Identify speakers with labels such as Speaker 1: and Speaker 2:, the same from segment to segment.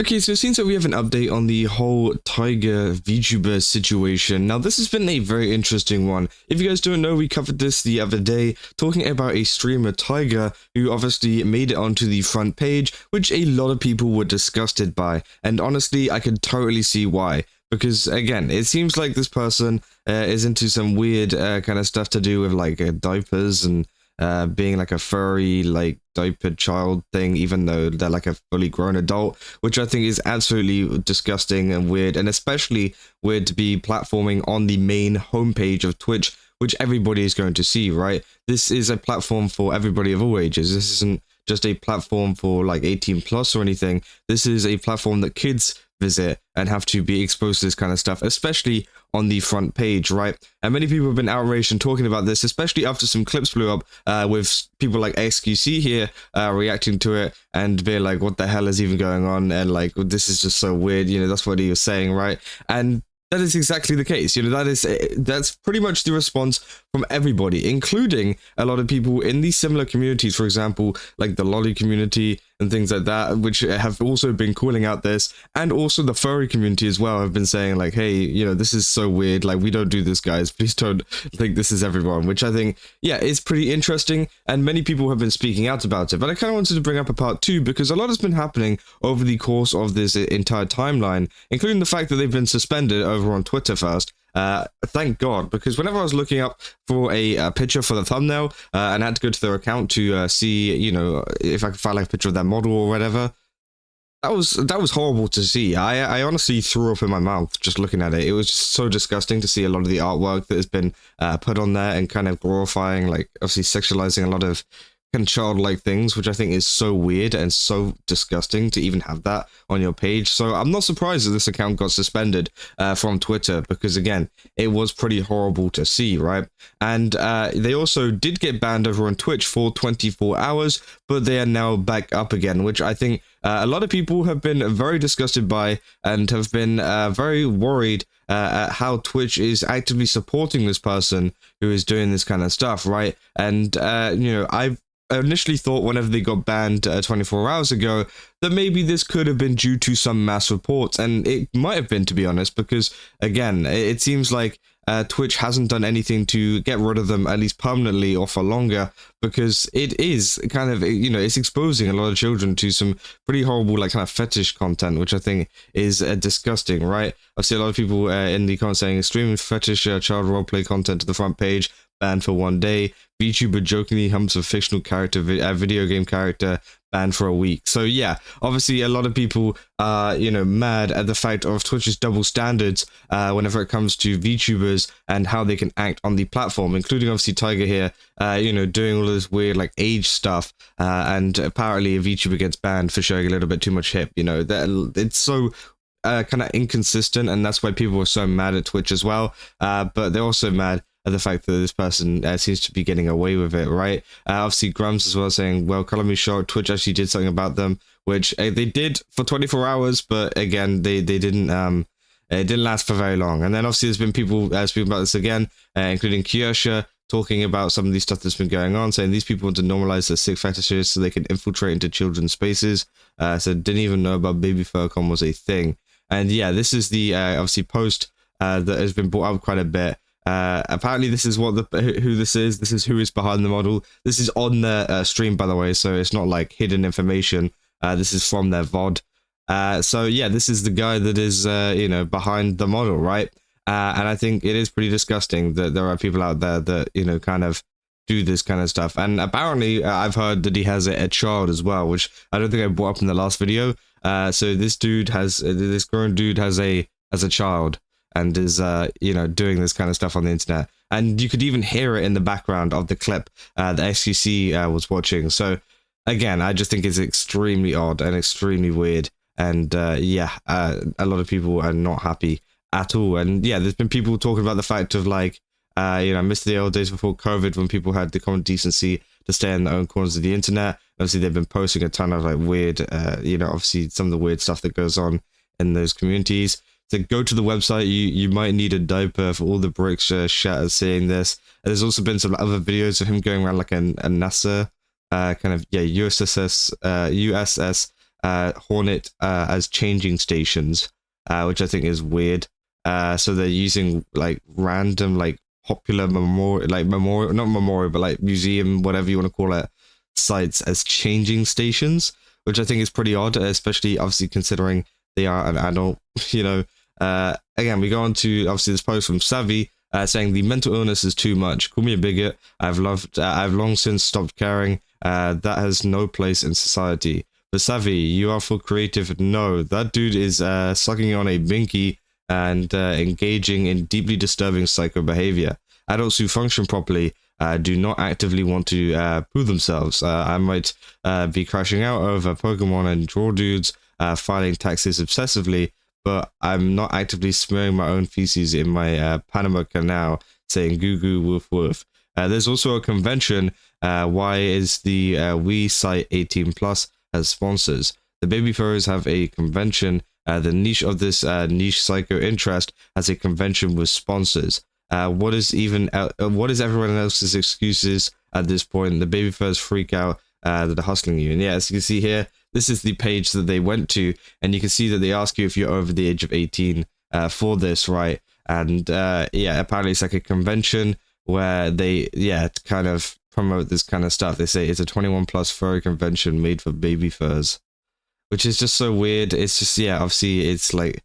Speaker 1: Okay, so it seems that we have an update on the whole Tygre VTuber situation. Now, this has been a very interesting one. If you guys don't know, we covered this the other day, talking about a streamer Tygre, who obviously made it onto the front page, which a lot of people were disgusted by. And honestly, I could totally see why. Because, again, it seems like this person is into some weird kind of stuff to do with, like, diapers and being like a furry, like, diapered child thing, even though they're like a fully grown adult, which I think is absolutely disgusting and weird, and especially weird to be platforming on the main homepage of Twitch, which everybody is going to see, right? This is a platform for everybody of all ages. This isn't just a platform for like 18 plus or anything. This is a platform that kids visit and have to be exposed to this kind of stuff, especially on the front page, right? And many people have been outraged and talking about this, especially after some clips blew up with people like XQC here reacting to it and being like, what the hell is even going on? And like, this is just so weird, you know, that's what he was saying, right? And that is exactly the case. You know, that's pretty much the response from everybody, including a lot of people in these similar communities, for example, like the lolly community and things like that, which have also been calling out this, and also the furry community as well have been saying like, hey, you know, this is so weird, like, we don't do this, guys, please don't think this is everyone, which I think, yeah, is pretty interesting, and many people have been speaking out about it. But I kind of wanted to bring up a part two, because a lot has been happening over the course of this entire timeline, including the fact that they've been suspended over on Twitter first. Thank God, because whenever I was looking up for a picture for the thumbnail, and I had to go to their account to see, you know, if I could find like a picture of their model or whatever, that was horrible to see. I honestly threw up in my mouth just looking at it. It was just so disgusting to see a lot of the artwork that has been put on there and kind of glorifying, like, obviously sexualizing a lot of kind of childlike things, which I think is so weird and so disgusting to even have that on your page. So I'm not surprised that this account got suspended from Twitter, because again, it was pretty horrible to see, right? And they also did get banned over on Twitch for 24 hours, but they are now back up again, which I think a lot of people have been very disgusted by and have been very worried at how Twitch is actively supporting this person who is doing this kind of stuff, right? And, you know, I initially thought whenever they got banned 24 hours ago that maybe this could have been due to some mass reports, and it might have been, to be honest, because again, it seems like Twitch hasn't done anything to get rid of them, at least permanently or for longer, because it is kind of, you know, it's exposing a lot of children to some pretty horrible, like, kind of fetish content, which I think is disgusting, right? I see a lot of people in the comments saying streaming fetish child roleplay content to the front page, banned for 1 day. VTuber jokingly humps a fictional character, video game character, banned for a week. So yeah, obviously a lot of people are, you know, mad at the fact of Twitch's double standards whenever it comes to VTubers and how they can act on the platform, including obviously Tygre here, you know, doing all this weird, like, age stuff, and apparently a VTuber gets banned for showing a little bit too much hip, you know, that it's so kind of inconsistent, and that's why people are so mad at Twitch as well, but they're also mad at the fact that this person seems to be getting away with it, right? Obviously, Grums as well saying, well, color me shocked, Twitch actually did something about them, which they did for 24 hours, but again, they didn't, it didn't last for very long. And then obviously there's been people speaking about this again, including Kyosha, talking about some of these stuff that's been going on, saying these people want to normalize their sick fetishes so they can infiltrate into children's spaces, so didn't even know about baby furcon was a thing. And yeah, this is the, obviously, post that has been brought up quite a bit. Apparently this is what who this is who is behind the model. This is on their stream, by the way, so it's not like hidden information. This is from their VOD. So yeah, this is the guy that is you know, behind the model, right? And I think it is pretty disgusting that there are people out there that, you know, kind of do this kind of stuff. And apparently I've heard that he has a child as well, which I don't think I brought up in the last video. So this grown dude has a child, and is, you know, doing this kind of stuff on the internet. And you could even hear it in the background of the clip that XQC was watching. So, again, I just think it's extremely odd and extremely weird. And, yeah, a lot of people are not happy at all. And, yeah, there's been people talking about the fact of, like, you know, I missed the old days before COVID when people had the common decency to stay in their own corners of the internet. Obviously, they've been posting a ton of, like, weird, you know, obviously some of the weird stuff that goes on in those communities. So go to the website, you might need a diaper for all the bricks shatters saying this. And there's also been some other videos of him going around like a NASA kind of, yeah, USS Hornet as changing stations, which I think is weird. So they're using like random like popular memorial, not memorial, but like museum, whatever you want to call it, sites as changing stations, which I think is pretty odd, especially obviously considering they are an adult. You know, again, we go on to obviously this post from Savvy saying the mental illness is too much. Call me a bigot. I've long since stopped caring. That has no place in society. But Savvy, you are for creative. No, that dude is sucking on a binky and engaging in deeply disturbing psycho behavior. Adults who function properly do not actively want to prove themselves. I might be crashing out over Pokemon and draw dudes filing taxes obsessively, but I'm not actively smearing my own feces in my Panama Canal saying goo goo woof woof. There's also a convention. Why is the we site 18 plus as sponsors? The baby furries have a convention. The niche of this niche psycho interest has a convention with sponsors. What is everyone else's excuses at this point? The baby furs freak out that are hustling you. And yeah, as you can see here, this is the page that they went to, and you can see that they ask you if you're over the age of 18 for this, right? And yeah, apparently it's like a convention where they kind of promote this kind of stuff. They say it's a 21 plus furry convention made for baby furs, which is just so weird. It's just, yeah, obviously it's like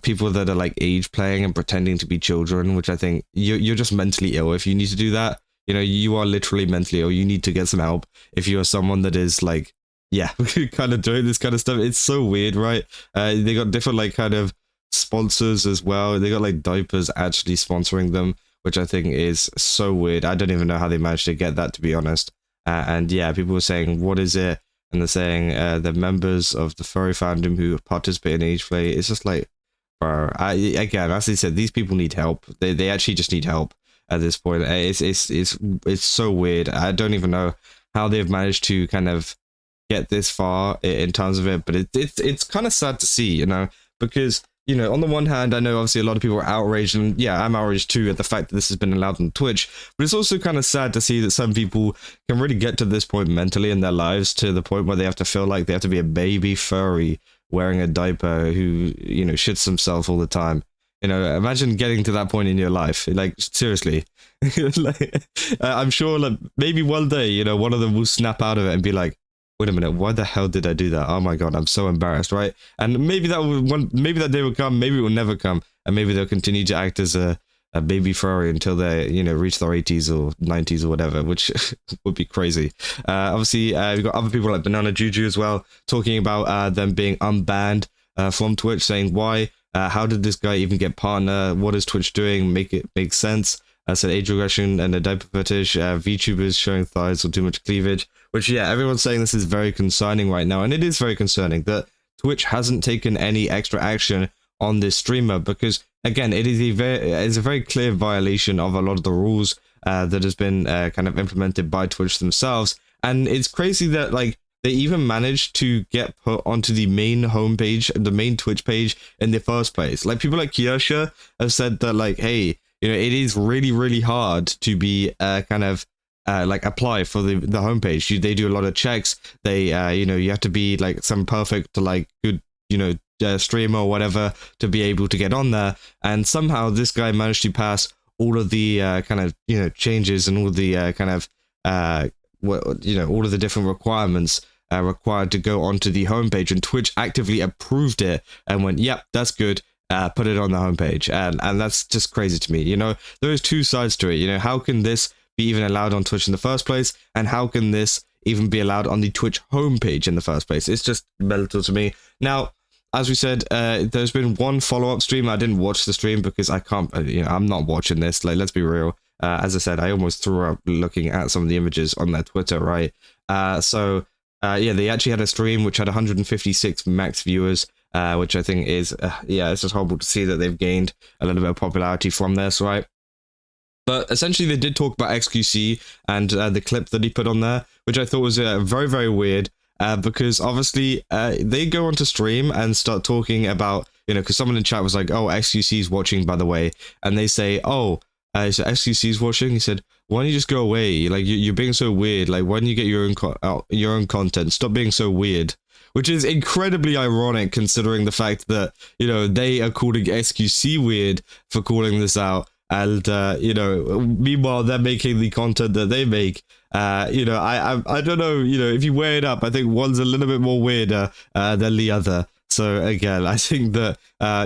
Speaker 1: people that are like age playing and pretending to be children, which I think you're just mentally ill if you need to do that. You know, you are literally mentally ill. You need to get some help if you're someone that is like, yeah, kind of doing this kind of stuff. It's so weird, right? They got different like kind of sponsors as well. They got like diapers actually sponsoring them, which I think is so weird. I don't even know how they managed to get that, to be honest. And yeah, people were saying, what is it? And they're saying the members of the furry fandom who participate in age play. It's just like, bro, again, as they said, these people need help. They actually just need help at this point. It's so weird. I don't even know how they've managed to kind of get this far in terms of it, but it's kind of sad to see, you know, because, you know, on the one hand, I know obviously a lot of people are outraged, and yeah, I'm outraged too at the fact that this has been allowed on Twitch, but it's also kind of sad to see that some people can really get to this point mentally in their lives, to the point where they have to feel like they have to be a baby furry wearing a diaper who, you know, shits himself all the time. You know, imagine getting to that point in your life. Like, seriously. Like, I'm sure like maybe one day, you know, one of them will snap out of it and be like, wait a minute, why the hell did I do that? Oh my god, I'm so embarrassed, right? And maybe that day will come, maybe it will never come, and maybe they'll continue to act as a baby furry until they, you know, reach their 80s or 90s or whatever, which would be crazy. Obviously, we've got other people like Banana Juju as well, talking about them being unbanned from Twitch, saying why, how did this guy even get partner? What is Twitch doing? Make it make sense. Said age regression and a diaper fetish, VTubers showing thighs or too much cleavage, which, yeah, everyone's saying this is very concerning right now, and it is very concerning that Twitch hasn't taken any extra action on this streamer, because, again, it's a very clear violation of a lot of the rules that has been kind of implemented by Twitch themselves, and it's crazy that, like, they even managed to get put onto the main homepage, the main Twitch page in the first place. Like, people like Kiosha have said that, like, hey, you know, it is really, really hard to be kind of like apply for the homepage. They do a lot of checks. They, you know, you have to be like some perfect, like good, you know, streamer or whatever to be able to get on there. And somehow this guy managed to pass all of the kind of, you know, changes and all the kind of, you know, all of the different requirements required to go onto the homepage, and Twitch actively approved it and went, yep, that's good. Put it on the homepage, and that's just crazy to me. You know, there's two sides to it. You know, how can this be even allowed on Twitch in the first place, and how can this even be allowed on the Twitch homepage in the first place? It's just mental to me. Now, as we said, there's been one follow-up stream. I didn't watch the stream because I can't, you know, I'm not watching this. Like, let's be real. As I said, I almost threw up looking at some of the images on their Twitter, right? Yeah, they actually had a stream which had 156 max viewers. Which I think is, yeah, it's just horrible to see that they've gained a little bit of popularity from this, right? But essentially, they did talk about XQC and the clip that he put on there, which I thought was very, very weird, because obviously they go onto stream and start talking about, you know, because someone in chat was like, oh, XQC's watching, by the way, and they say, oh, so XQC's watching? He said, why don't you just go away? Like, you're being so weird. Like, why don't you get your own content? Stop being so weird. which is incredibly ironic considering the fact that, you know, they are calling SQC weird for calling this out. And, you know, meanwhile, they're making the content that they make. You know, I don't know, you know, if you weigh it up, I think one's a little bit more weirder than the other. So again, I think that,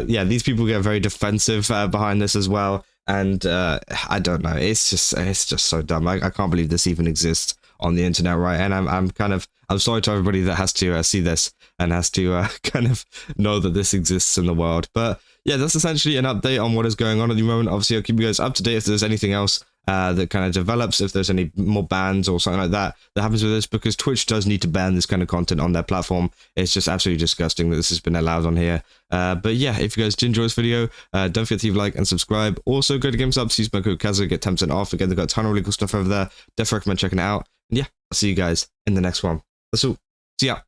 Speaker 1: yeah, these people get very defensive behind this as well. And I don't know, it's just so dumb. I can't believe this even exists on the internet, right? And I'm sorry to everybody that has to see this and has to kind of know that this exists in the world. But yeah, that's essentially an update on what is going on at the moment. Obviously, I'll keep you guys up to date if there's anything else that kind of develops, if there's any more bans or something like that happens with this, because Twitch does need to ban this kind of content on their platform. It's just absolutely disgusting that this has been allowed on here. But yeah, if you guys did enjoy this video, don't forget to leave a like and subscribe. Also, go to GameSubs, use my code Kaza, get 10% off. Again, they've got a ton of really cool stuff over there. Definitely recommend checking it out. And yeah, I'll see you guys in the next one. That's all. See ya.